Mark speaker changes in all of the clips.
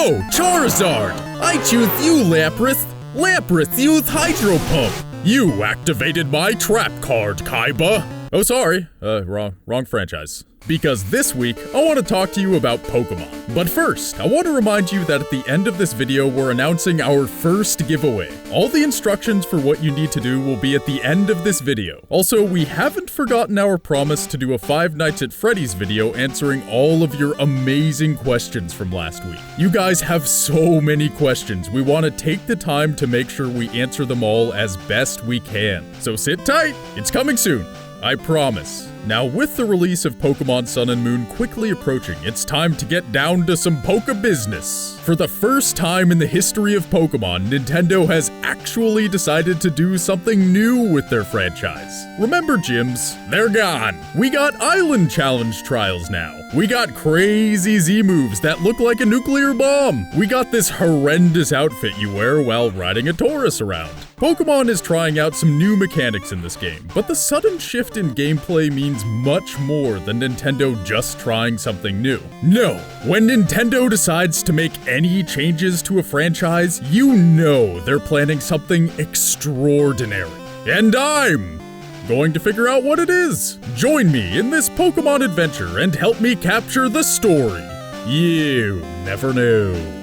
Speaker 1: No, Charizard! I choose you, Lapras! Lapras, use Hydro Pump! You activated my trap card, Kaiba! Oh, sorry. Wrong franchise. Because this week, I want to talk to you about PokéMoN. But first, I want to remind you that at the end of this video, we're announcing our first giveaway. All the instructions for what you need to do will be at the end of this video. Also, we haven't forgotten our promise to do a Five Nights at Freddy's video answering all of your amazing questions from last week. You guys have so many questions. We want to take the time to make sure we answer them all as best we can. So sit tight, it's coming soon. I promise. Now, with the release of PokéMon Sun and Moon quickly approaching, it's time to get down to some Poké business. For the first time in the history of PokéMon, Nintendo has actually decided to do something new with their franchise. Remember gyms? They're gone. We got Island Challenge trials now. We got crazy Z moves that look like a nuclear bomb. We got this horrendous outfit you wear while riding a Taurus around. PokéMon is trying out some new mechanics in this game, but the sudden shift in gameplay means much more than Nintendo just trying something new. No, when Nintendo decides to make any changes to a franchise, you know they're planning something extraordinary. And I'm going to figure out what it is. Join me in this PokéMon adventure and help me capture the story. You never know.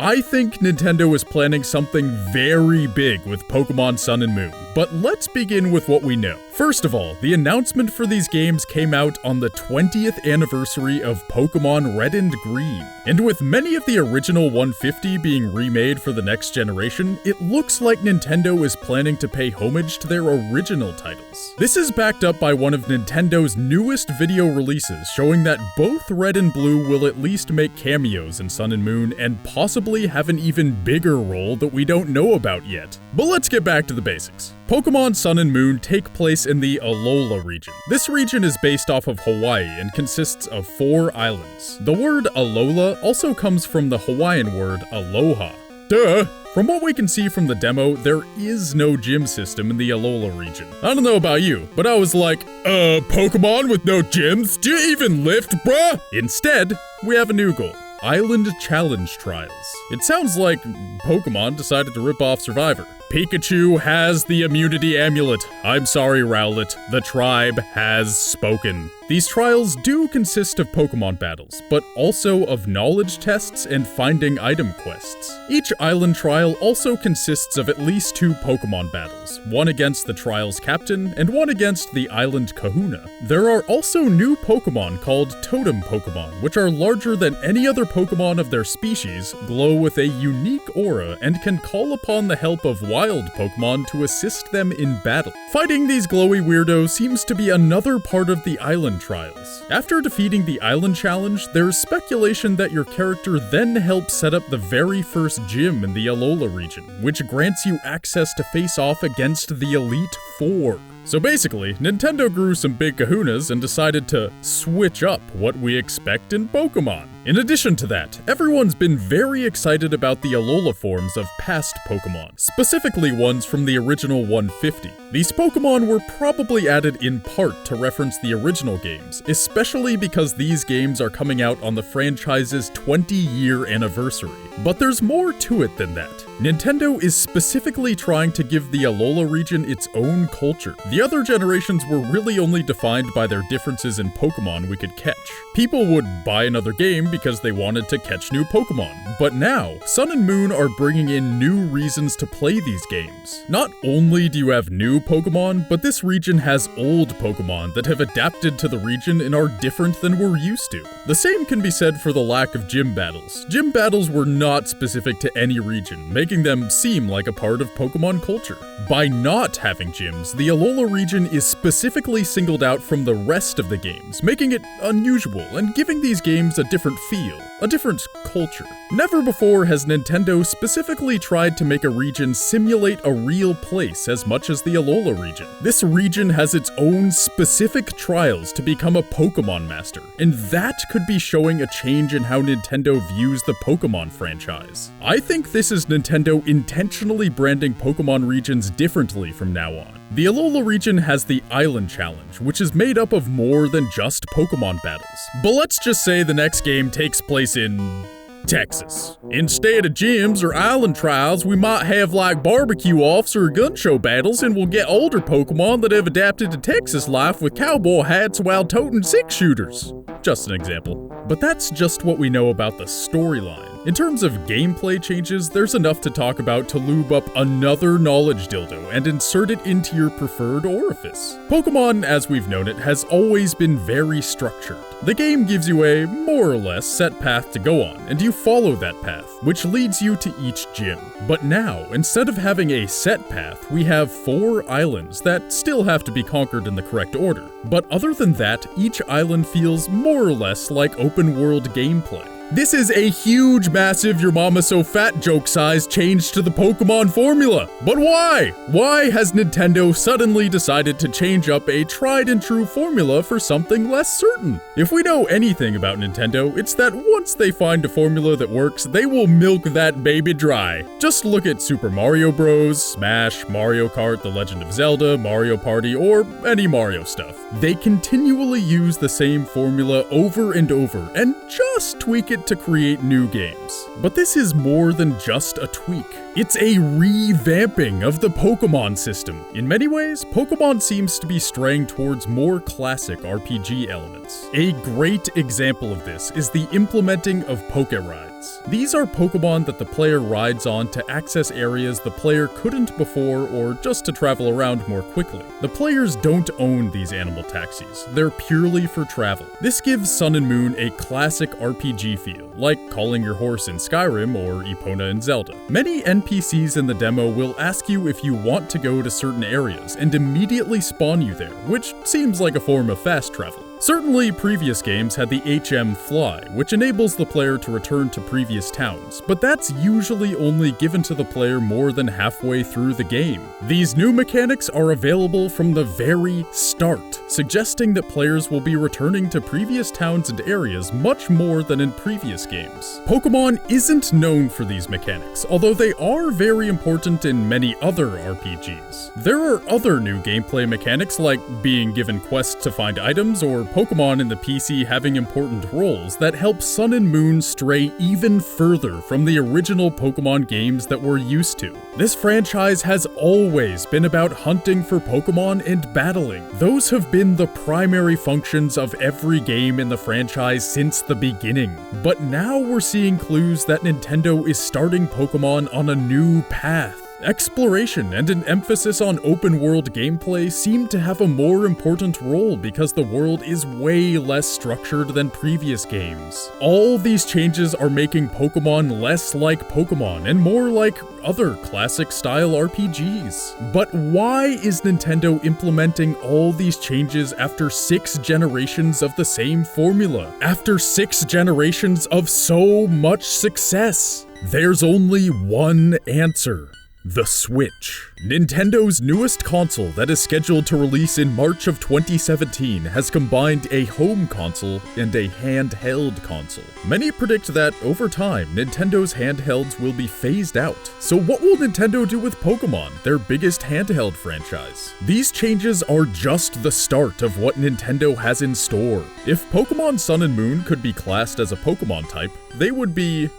Speaker 1: I think Nintendo is planning something very big with PokéMon Sun and Moon, but let's begin with what we know. First of all, the announcement for these games came out on the 20th anniversary of PokéMon Red and Green, and with many of the original 150 being remade for the next generation, it looks like Nintendo is planning to pay homage to their original titles. This is backed up by one of Nintendo's newest video releases, showing that both Red and Blue will at least make cameos in Sun and Moon and possibly have an even bigger role that we don't know about yet. But let's get back to the basics. PokéMon Sun and Moon take place in the Alola region. This region is based off of Hawaii and consists of 4 islands. The word Alola also comes from the Hawaiian word aloha. Duh! From what we can see from the demo, there is no gym system in the Alola region. I don't know about you, but I was like, PokéMon with no gyms? Do you even lift, bruh? Instead, we have a new goal. Island Challenge Trials. It sounds like PokéMon decided to rip off Survivor. Pikachu has the immunity amulet. I'm sorry, Rowlet. The tribe has spoken. These trials do consist of PokéMon battles, but also of knowledge tests and finding item quests. Each island trial also consists of at least 2 PokéMon battles, one against the trial's captain and one against the island kahuna. There are also new PokéMon called Totem PokéMon, which are larger than any other PokéMon of their species, glow with a unique aura, and can call upon the help of wild PokéMon to assist them in battle. Fighting these glowy weirdos seems to be another part of the island trials. After defeating the island challenge, there's speculation that your character then helps set up the very first gym in the Alola region, which grants you access to face off against the Elite Four. So basically, Nintendo grew some big kahunas and decided to switch up what we expect in PokéMon. In addition to that, everyone's been very excited about the Alola forms of past PokéMon, specifically ones from the original 150. These PokéMon were probably added in part to reference the original games, especially because these games are coming out on the franchise's 20-year anniversary. But there's more to it than that. Nintendo is specifically trying to give the Alola region its own culture. The other generations were really only defined by their differences in Pokémon we could catch. People would buy another game because they wanted to catch new Pokémon. But now, Sun and Moon are bringing in new reasons to play these games. Not only do you have new Pokémon, but this region has old Pokémon that have adapted to the region and are different than we're used to. The same can be said for the lack of gym battles. Gym battles were not specific to any region, making them seem like a part of Pokémon culture. By not having gyms, the Alola region is specifically singled out from the rest of the games, making it unusual and giving these games a different feel, a different culture. Never before has Nintendo specifically tried to make a region simulate a real place as much as the Alola region. This region has its own specific trials to become a Pokémon master, and that could be showing a change in how Nintendo views the Pokémon franchise. I think this is Nintendo intentionally branding Pokémon regions differently from now on. The Alola region has the Island Challenge, which is made up of more than just Pokemon battles. But let's just say the next game takes place in Texas. Instead of gyms or island trials, we might have like barbecue offs or gun show battles, and we'll get older Pokemon that have adapted to Texas life with cowboy hats while toting 6-shooters. Just an example. But that's just what we know about the storyline. In terms of gameplay changes, there's enough to talk about to lube up another knowledge dildo and insert it into your preferred orifice. Pokemon, as we've known it, has always been very structured. The game gives you a more or less set path to go on, and you follow that path, which leads you to each gym. But now, instead of having a set path, we have 4 islands that still have to be conquered in the correct order. But other than that, each island feels more or less like open world gameplay. This is a huge, massive your mama so fat joke size change to the Pokemon formula. But why? Why has Nintendo suddenly decided to change up a tried and true formula for something less certain? If we know anything about Nintendo, it's that once they find a formula that works, they will milk that baby dry. Just look at Super Mario Bros., Smash, Mario Kart, The Legend of Zelda, Mario Party, or any Mario stuff. They continually use the same formula over and over and just tweak it to create new games. But this is more than just a tweak. It's a revamping of the Pokemon system. In many ways, Pokemon seems to be straying towards more classic RPG elements. A great example of this is the implementing of Poké-Rides. These are Pokemon that the player rides on to access areas the player couldn't before or just to travel around more quickly. The players don't own these animal taxis, they're purely for travel. This gives Sun and Moon a classic RPG feel, like calling your horse in Skyrim or Epona in Zelda. Many NPCs in the demo will ask you if you want to go to certain areas and immediately spawn you there, which seems like a form of fast travel. Certainly, previous games had the HM Fly, which enables the player to return to previous towns, but that's usually only given to the player more than halfway through the game. These new mechanics are available from the very start, suggesting that players will be returning to previous towns and areas much more than in previous games. Pokemon isn't known for these mechanics, although they are very important in many other RPGs. There are other new gameplay mechanics like being given quests to find items or Pokemon in the PC having important roles that help Sun and Moon stray even further from the original Pokemon games that we're used to. This franchise has always been about hunting for Pokemon and battling. Those have been the primary functions of every game in the franchise since the beginning. But now we're seeing clues that Nintendo is starting Pokemon on a new path. Exploration and an emphasis on open-world gameplay seem to have a more important role because the world is way less structured than previous games. All these changes are making Pokemon less like Pokemon and more like other classic-style RPGs. But why is Nintendo implementing all these changes after 6 generations of the same formula? After 6 generations of so much success? There's only one answer. The Switch. Nintendo's newest console that is scheduled to release in March of 2017 has combined a home console and a handheld console. Many predict that, over time, Nintendo's handhelds will be phased out. So what will Nintendo do with PokéMoN, their biggest handheld franchise? These changes are just the start of what Nintendo has in store. If PokéMon Sun and Moon could be classed as a Pokémon type, they would be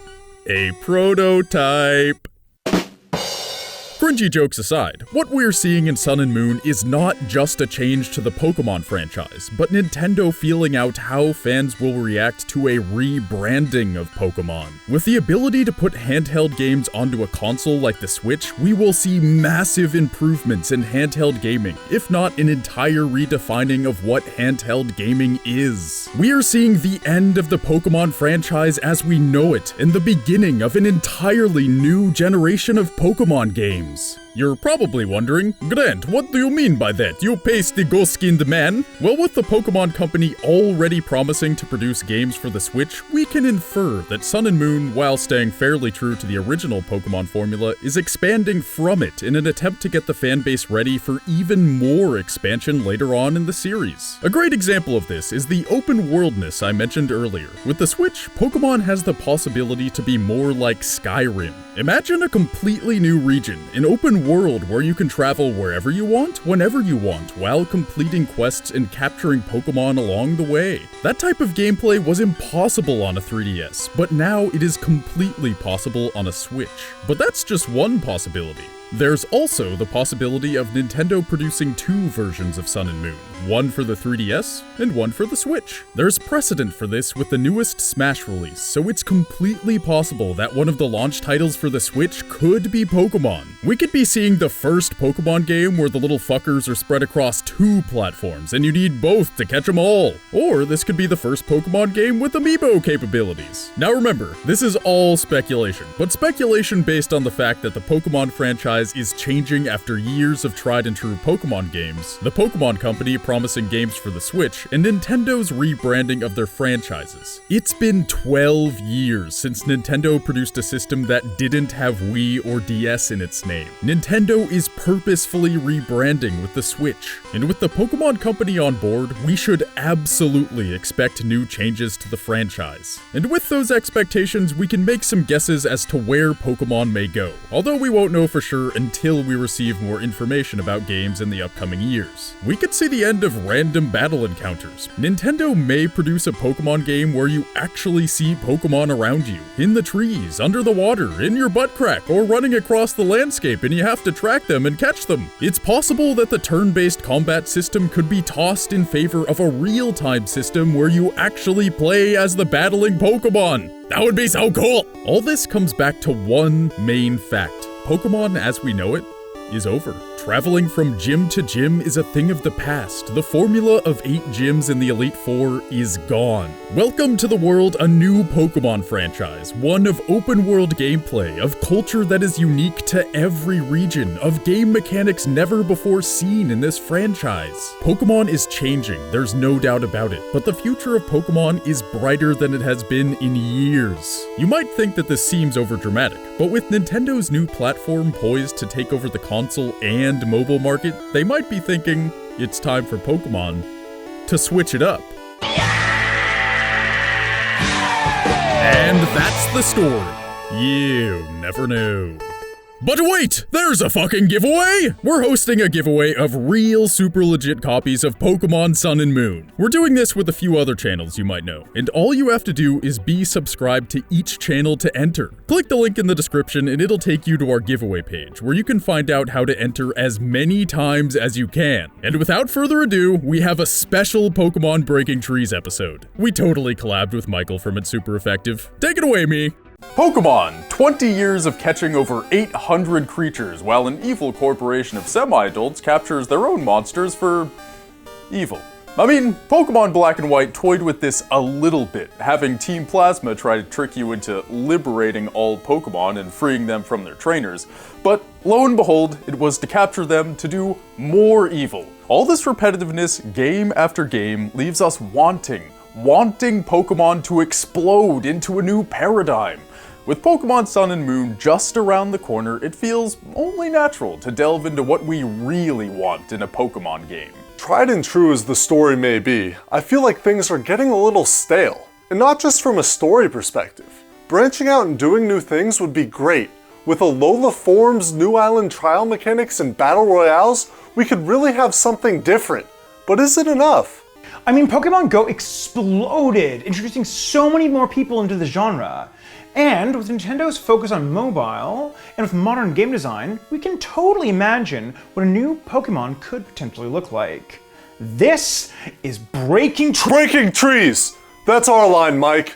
Speaker 1: a prototype. Cringy jokes aside, what we're seeing in Sun and Moon is not just a change to the Pokemon franchise, but Nintendo feeling out how fans will react to a rebranding of Pokemon. With the ability to put handheld games onto a console like the Switch, we will see massive improvements in handheld gaming, if not an entire redefining of what handheld gaming is. We are seeing the end of the Pokemon franchise as we know it, and the beginning of an entirely new generation of Pokemon games. You're probably wondering, Grant, what do you mean by that? You pasty ghost-skinned man? Well, with the Pokemon Company already promising to produce games for the Switch, we can infer that Sun and Moon, while staying fairly true to the original Pokemon formula, is expanding from it in an attempt to get the fanbase ready for even more expansion later on in the series. A great example of this is the open-worldness I mentioned earlier. With the Switch, Pokemon has the possibility to be more like Skyrim. Imagine a completely new region, an open world where you can travel wherever you want, whenever you want, while completing quests and capturing Pokémon along the way. That type of gameplay was impossible on a 3DS, but now it is completely possible on a Switch. But that's just one possibility. There's also the possibility of Nintendo producing 2 versions of Sun and Moon, one for the 3DS and one for the Switch. There's precedent for this with the newest Smash release, so it's completely possible that one of the launch titles for the Switch could be Pokémon. We could be seeing the first Pokémon game where the little fuckers are spread across 2 platforms and you need both to catch them all. Or this could be the first Pokémon game with amiibo capabilities. Now remember, this is all speculation, but speculation based on the fact that the Pokémon franchise is changing after years of tried and true Pokémon games, the Pokémon Company promising games for the Switch, and Nintendo's rebranding of their franchises. It's been 12 years since Nintendo produced a system that didn't have Wii or DS in its name. Nintendo is purposefully rebranding with the Switch, and with the Pokémon Company on board, we should absolutely expect new changes to the franchise. And with those expectations, we can make some guesses as to where Pokémon may go, although we won't know for sure until we receive more information about games in the upcoming years. We could see the end of random battle encounters. Nintendo may produce a Pokémon game where you actually see Pokémon around you, in the trees, under the water, in your butt crack, or running across the landscape and you have to track them and catch them. It's possible that the turn-based combat system could be tossed in favor of a real-time system where you actually play as the battling Pokémon. That would be so cool! All this comes back to one main fact. Pokémon as we know it is over. Traveling from gym to gym is a thing of the past. The formula of 8 gyms in the Elite Four is gone. Welcome to the world a new Pokémon franchise, one of open world gameplay, of culture that is unique to every region, of game mechanics never before seen in this franchise. Pokémon is changing, there's no doubt about it, but the future of Pokémon is brighter than it has been in years. You might think that this seems overdramatic, but with Nintendo's new platform poised to take over the console and mobile market, they might be thinking it's time for Pokémon to switch it up. And that's the story. You never know. But wait, there's a fucking giveaway! We're hosting a giveaway of real super legit copies of PokéMoN Sun and Moon. We're doing this with a few other channels you might know, and all you have to do is be subscribed to each channel to enter. Click the link in the description and it'll take you to our giveaway page, where you can find out how to enter as many times as you can. And without further ado, we have a special Pokémon Breaking Trees episode. We totally collabed with Michael from It's Super Effective. Take it away, me! Pokémon, 20 years of catching over 800 creatures, while an evil corporation of semi-adults captures their own monsters for evil. I mean, Pokémon Black and White toyed with this a little bit, having Team Plasma try to trick you into liberating all Pokémon and freeing them from their trainers, but lo and behold, it was to capture them to do more evil. All this repetitiveness, game after game, leaves us wanting Pokémon to explode into a new paradigm. With Pokémon Sun and Moon just around the corner, it feels only natural to delve into what we really want in a Pokémon game.
Speaker 2: Tried and true as the story may be, I feel like things are getting a little stale. And not just from a story perspective. Branching out and doing new things would be great. With Alola forms, new island trial mechanics, and battle royales, we could really have something different. But is it enough?
Speaker 3: I mean, Pokemon Go exploded, introducing so many more people into the genre. And with Nintendo's focus on mobile, and with modern game design, we can totally imagine what a new Pokemon could potentially look like. This is Breaking
Speaker 2: Trees! That's our line, Mike.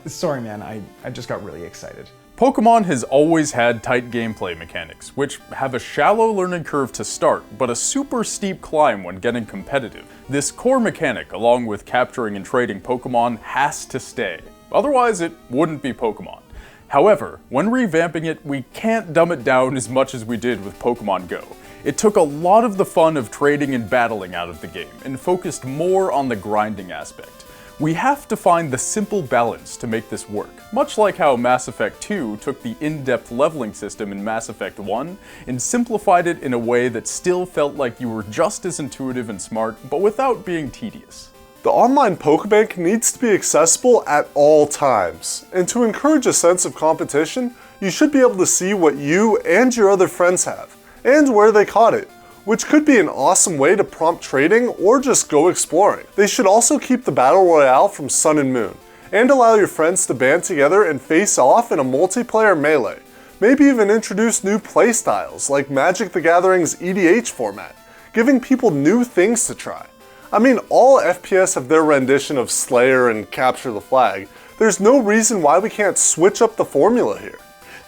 Speaker 3: Sorry man, I just got really excited.
Speaker 1: Pokémon has always had tight gameplay mechanics, which have a shallow learning curve to start, but a super steep climb when getting competitive. This core mechanic, along with capturing and trading Pokémon, has to stay. Otherwise, it wouldn't be Pokémon. However, when revamping it, we can't dumb it down as much as we did with Pokémon Go. It took a lot of the fun of trading and battling out of the game, and focused more on the grinding aspect. We have to find the simple balance to make this work, much like how Mass Effect 2 took the in-depth leveling system in Mass Effect 1 and simplified it in a way that still felt like you were just as intuitive and smart, but without being tedious.
Speaker 2: The online Pokebank needs to be accessible at all times, and to encourage a sense of competition, you should be able to see what you and your other friends have. and where they caught it, which could be an awesome way to prompt trading or just go exploring. They should also keep the Battle Royale from Sun and Moon, and allow your friends to band together and face off in a multiplayer melee. Maybe even introduce new playstyles like Magic the Gathering's EDH format, giving people new things to try. I mean, all FPS have their rendition of Slayer and Capture the Flag. There's no reason why we can't switch up the formula here.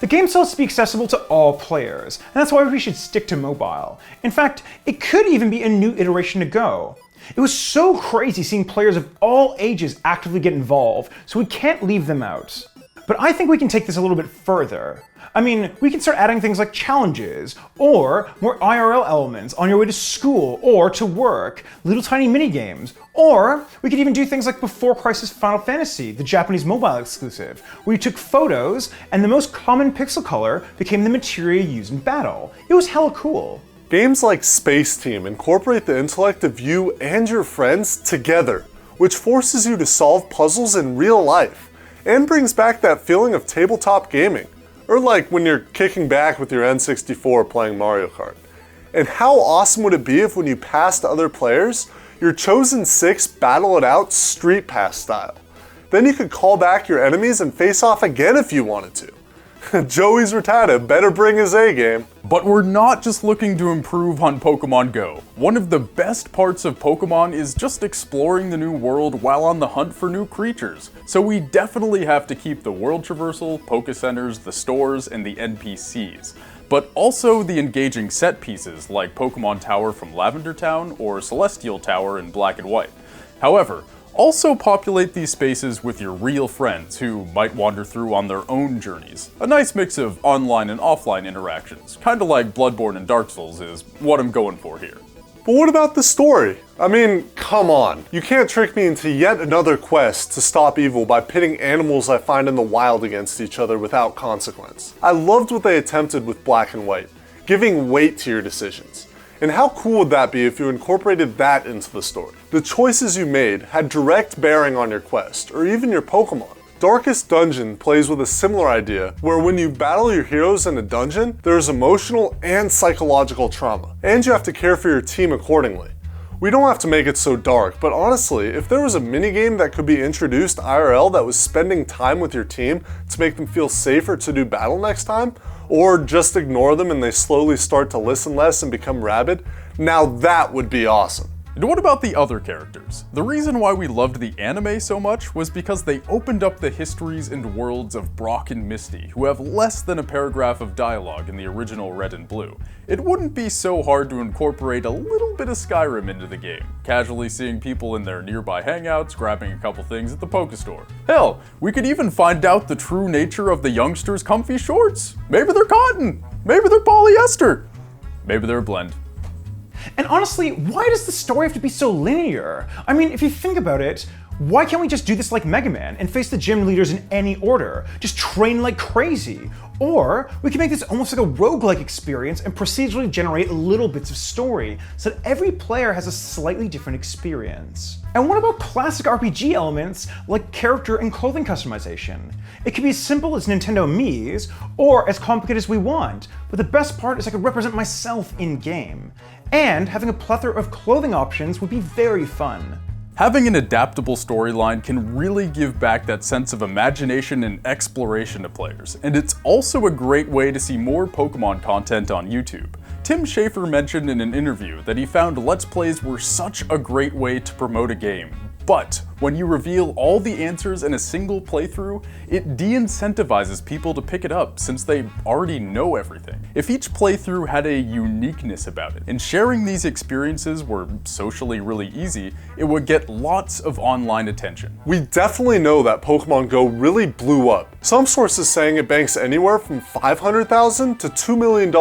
Speaker 3: The game still has to be accessible to all players, and that's why we should stick to mobile. In fact, it could even be a new iteration to go. It was so crazy seeing players of all ages actively get involved, so we can't leave them out. But I think we can take this a little bit further. I mean, we can start adding things like challenges, or more IRL elements on your way to school or to work, little tiny mini-games, or we could even do things like Before Crisis Final Fantasy, the Japanese mobile exclusive, where you took photos and the most common pixel color became the materia used in battle. It was hella cool.
Speaker 2: Games like Space Team incorporate the intellect of you and your friends together, which forces you to solve puzzles in real life, and brings back that feeling of tabletop gaming, or like when you're kicking back with your N64 playing Mario Kart. And how awesome would it be if when you passed other players, your chosen 6 battle it out Street Pass style. Then you could call back your enemies and face off again if you wanted to. Joey's Rattata better bring his A-game.
Speaker 1: But we're not just looking to improve on Pokemon Go. One of the best parts of Pokemon is just exploring the new world while on the hunt for new creatures. So we definitely have to keep the world traversal, Pokécenters, the stores, and the NPCs. But also the engaging set pieces like Pokemon Tower from Lavender Town or Celestial Tower in Black and White. However, also populate these spaces with your real friends who might wander through on their own journeys. A nice mix of online and offline interactions, kinda like Bloodborne and Dark Souls is what I'm going for here.
Speaker 2: But what about the story? I mean, come on. You can't trick me into yet another quest to stop evil by pitting animals I find in the wild against each other without consequence. I loved what they attempted with Black and White, giving weight to your decisions. And how cool would that be if you incorporated that into the story? The choices you made had direct bearing on your quest, or even your Pokemon. Darkest Dungeon plays with a similar idea, where when you battle your heroes in a dungeon, there is emotional and psychological trauma, and you have to care for your team accordingly. We don't have to make it so dark, but honestly, if there was a minigame that could be introduced IRL that was spending time with your team to make them feel safer to do battle next time, or just ignore them and they slowly start to listen less and become rabid, now that would be awesome.
Speaker 1: And what about the other characters? The reason why we loved the anime so much was because they opened up the histories and worlds of Brock and Misty, who have less than a paragraph of dialogue in the original Red and Blue. It wouldn't be so hard to incorporate a little bit of Skyrim into the game, casually seeing people in their nearby hangouts, grabbing a couple things at the Pokestore. Hell, we could even find out the true nature of the youngsters' comfy shorts. Maybe they're cotton, maybe they're polyester, maybe they're a blend.
Speaker 3: And honestly, why does the story have to be so linear? I mean, if you think about it, why can't we just do this like Mega Man and face the gym leaders in any order? Just train like crazy. Or we can make this almost like a roguelike experience and procedurally generate little bits of story so that every player has a slightly different experience. And what about classic RPG elements like character and clothing customization? It can be as simple as Nintendo Mii's or as complicated as we want, but the best part is I can represent myself in-game. And having a plethora of clothing options would be very fun.
Speaker 1: Having an adaptable storyline can really give back that sense of imagination and exploration to players, and it's also a great way to see more Pokemon content on YouTube. Tim Schafer mentioned in an interview that he found Let's Plays were such a great way to promote a game, but when you reveal all the answers in a single playthrough, it de-incentivizes people to pick it up since they already know everything. If each playthrough had a uniqueness about it, and sharing these experiences were socially really easy, it would get lots of online attention.
Speaker 2: We definitely know that Pokemon Go really blew up. Some sources saying it banks anywhere from $500,000 to $2 million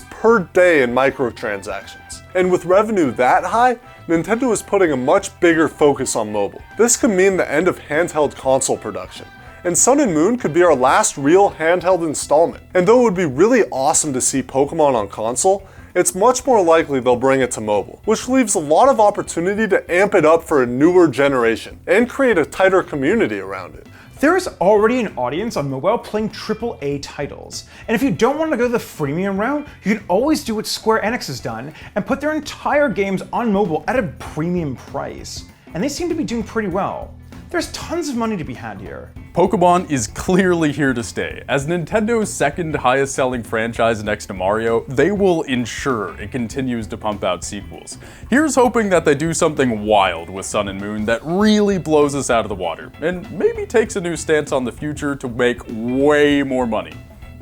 Speaker 2: per day in microtransactions. And with revenue that high, Nintendo is putting a much bigger focus on mobile. This could mean the end of handheld console production, and Sun and Moon could be our last real handheld installment. And though it would be really awesome to see Pokemon on console, it's much more likely they'll bring it to mobile, which leaves a lot of opportunity to amp it up for a newer generation and create a tighter community around it.
Speaker 3: There is already an audience on mobile playing AAA titles, and if you don't want to go the freemium route, you can always do what Square Enix has done and put their entire games on mobile at a premium price. And they seem to be doing pretty well. There's tons of money to be had here.
Speaker 1: PokéMoN is clearly here to stay. As Nintendo's second highest selling franchise next to Mario, they will ensure it continues to pump out sequels. Here's hoping that they do something wild with Sun and Moon that really blows us out of the water, and maybe takes a new stance on the future to make way more money.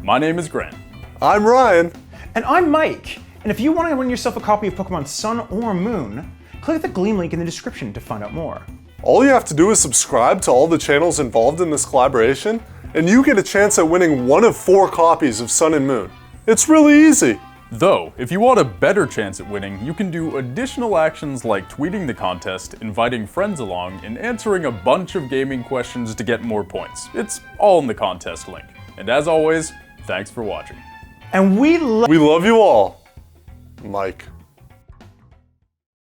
Speaker 1: My name is Grant.
Speaker 2: I'm Ryan.
Speaker 3: And I'm Mike. And if you want to win yourself a copy of PokéMon Sun or Moon, click the Gleam link in the description to find out more.
Speaker 2: All you have to do is subscribe to all the channels involved in this collaboration, and you get a chance at winning one of 4 copies of Sun and Moon. It's really easy.
Speaker 1: Though, if you want a better chance at winning, you can do additional actions like tweeting the contest, inviting friends along, and answering a bunch of gaming questions to get more points. It's all in the contest link. And as always, thanks for watching.
Speaker 3: And we
Speaker 2: love you all. Mike.